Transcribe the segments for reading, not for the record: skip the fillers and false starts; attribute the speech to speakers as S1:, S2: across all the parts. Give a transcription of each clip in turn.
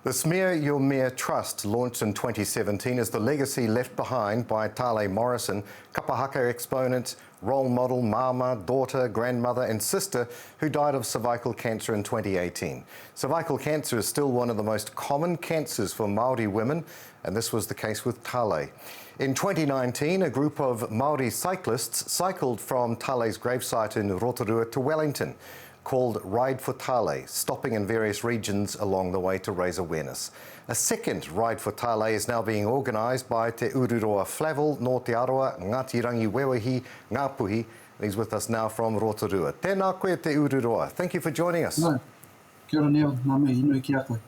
S1: The Your Mea Trust, launched in 2017, is the legacy left behind by Talei Morrison, kapahaka exponent, role model, mama, daughter, grandmother and sister who died of cervical cancer in 2018. Cervical cancer is still one of the most common cancers for Māori women, and this was the case with Talei. In 2019, a group of Māori cyclists cycled from Talei's gravesite in Rotorua to Wellington, called Ride4Talei, stopping in various regions along the way to raise awareness. A second Ride4Talei is now being organised by Te Ururoa Flavell, Nō Te Aroa, Ngāti Rangi Wewahi, Ngāpuhi. He's with us now from Rotorua. Tēnā koe Te Ururoa. Thank you for joining us.
S2: No. Kia ora Neil, ngā mihi nui ki a koe.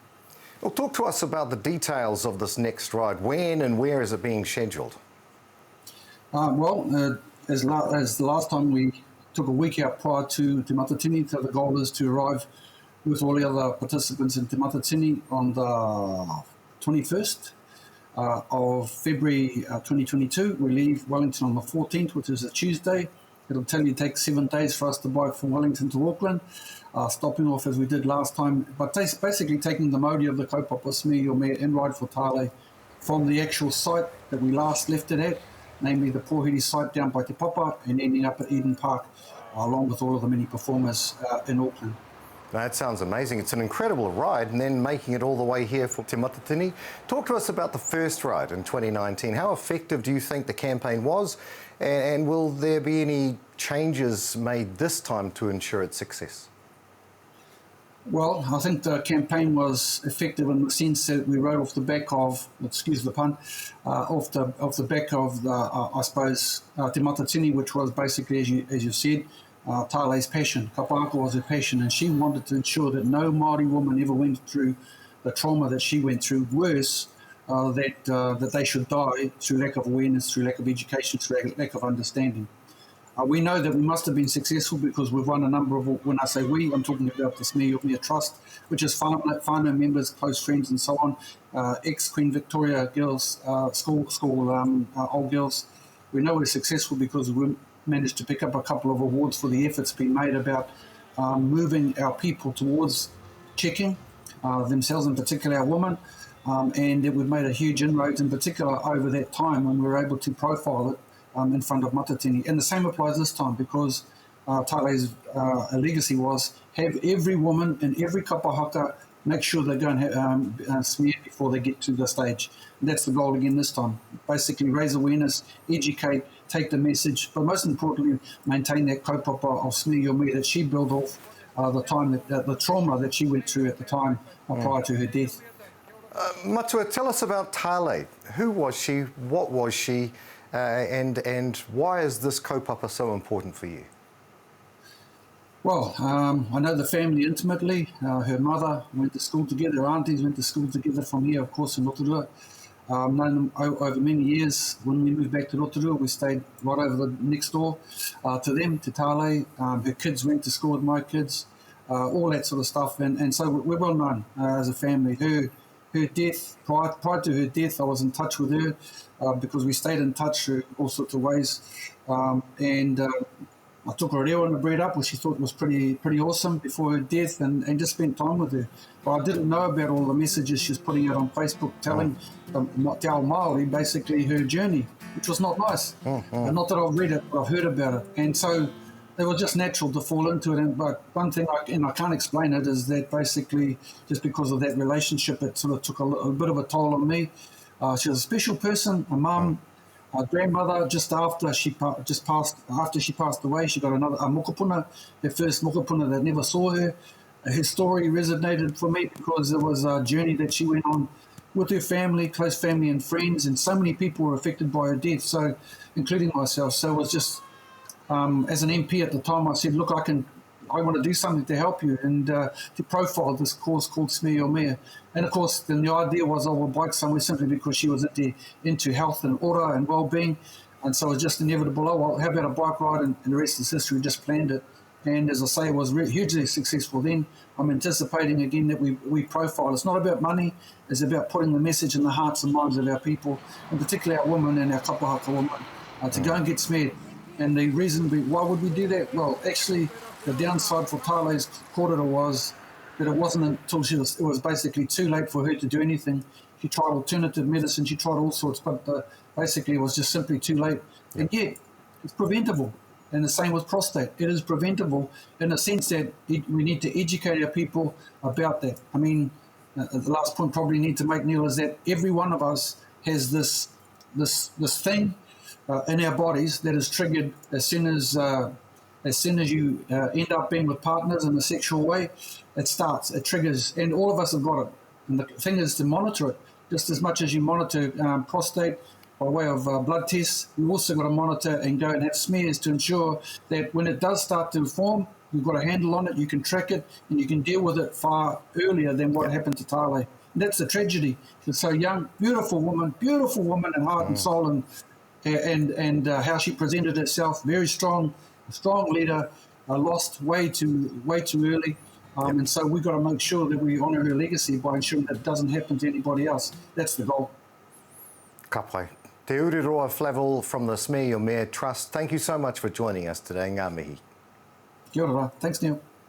S1: Well, talk to us about the details of this next ride. When and where is it being scheduled?
S2: As the last time we took a week out prior to Te Matatini, so the goal is to arrive with all the other participants in Te Matatini on the 21st of February 2022. We leave Wellington on the 14th, which is a Tuesday. It'll take 7 days for us to bike from Wellington to Auckland, stopping off as we did last time, but basically taking the modi of the kaupapa, Your Mea and Ride4Talei from the actual site that we last left it at, namely the Pōhiri site down by Te Papa, and ending up at Eden Park, along with all of the many performers in Auckland.
S1: That sounds amazing. It's an incredible ride, and then making it all the way here for Te Matatini. Talk to us about the first ride in 2019. How effective do you think the campaign was, and will there be any changes made this time to ensure its success?
S2: Well, I think the campaign was effective in the sense that we rode off the back of, excuse the pun, off the back of the, I suppose, Te Matatini, which was basically, as you said, Talei's passion. Kapahaka was her passion, and she wanted to ensure that no Māori woman ever went through the trauma that she went through, worse, that they should die through lack of awareness, through lack of education, through lack of understanding. We know that we must have been successful because we've run a number of, when I say we, I'm talking about the Your Mea Trust, which is whānau members, close friends and so on, ex-Queen Victoria girls, school old girls. We know we're successful because we managed to pick up a couple of awards for the efforts being made about moving our people towards checking themselves, in particular our women, and that we've made a huge inroads in particular over that time when we were able to profile it in front of Matatini. And the same applies this time because Talei's legacy was have every woman in every kapahaka make sure they go and have, smear before they get to the stage. And that's the goal again this time. Basically raise awareness, educate, take the message, but most importantly maintain that kaupapa of Your Mea that she built off the time, that the trauma that she went through at the time prior to her death.
S1: Matua, tell us about Talei. Who was she? What was she? And why is this kaupapa so important for you?
S2: Well, I know the family intimately. Her mother went to school together, her aunties went to school together from here, of course, in Rotorua. Known them over many years. When we moved back to Rotorua, we stayed right over the next door to them, to Talei. Her kids went to school with my kids, all that sort of stuff. And so we're well known as a family. Her death, prior to her death, I was in touch with her because we stayed in touch through all sorts of ways. I took her reo and bred up, which she thought was pretty awesome before her death, and just spent time with her. But I didn't know about all the messages she was putting out on Facebook telling Te Ao Māori basically her journey, which was not nice. And not that I've read it, but I've heard about it. And so it was just natural to fall into it. But one thing, I can't explain it, is that basically just because of that relationship, it sort of took a bit of a toll on me. She was a special person, a mum, a grandmother. Just after she passed away, she got a mokopuna, her first mokopuna that never saw her. Her story resonated for me because it was a journey that she went on with her family, close family and friends, and so many people were affected by her death, so including myself. So it was just, as an MP at the time, I said, look, I want to do something to help you and to profile this cause called Your Mea. And of course, then the idea was I would bike somewhere simply because she was into health and order and well-being. And so it was just inevitable, oh, well, how about a bike ride? And the rest is history, we just planned it. And as I say, it was hugely successful then. I'm anticipating again that we profile. It's not about money, it's about putting the message in the hearts and minds of our people, and particularly our women and our kapahaka women, to go and get smeared. And the reason, why would we do that? Well, actually, the downside for Talei's kōrero was but it wasn't until it was basically too late for her to do anything. She tried alternative medicine, she tried all sorts, but basically it was just simply too late. And yet, it's preventable. And the same with prostate. It is preventable in the sense that we need to educate our people about that. I mean, the last point probably need to make, Neil, is that every one of us has this thing in our bodies that is triggered as soon as you end up being with partners in a sexual way. It triggers, and all of us have got it. And the thing is to monitor it just as much as you monitor prostate by way of blood tests. We've also got to monitor and go and have smears to ensure that when it does start to form, you've got a handle on it, you can track it, and you can deal with it far earlier than what happened to Talei. And that's the tragedy. She's so young, beautiful woman in heart and soul, and how she presented herself, very strong leader, lost way too early. And so we've got to make sure that we honour her legacy by ensuring that it doesn't happen to anybody else. That's the goal.
S1: Ka pai. Te Ururoa Flavell from the Your Mea Trust. Thank you so much for joining us today. Ngā mihi.
S2: Kia ora. Thanks, Neil.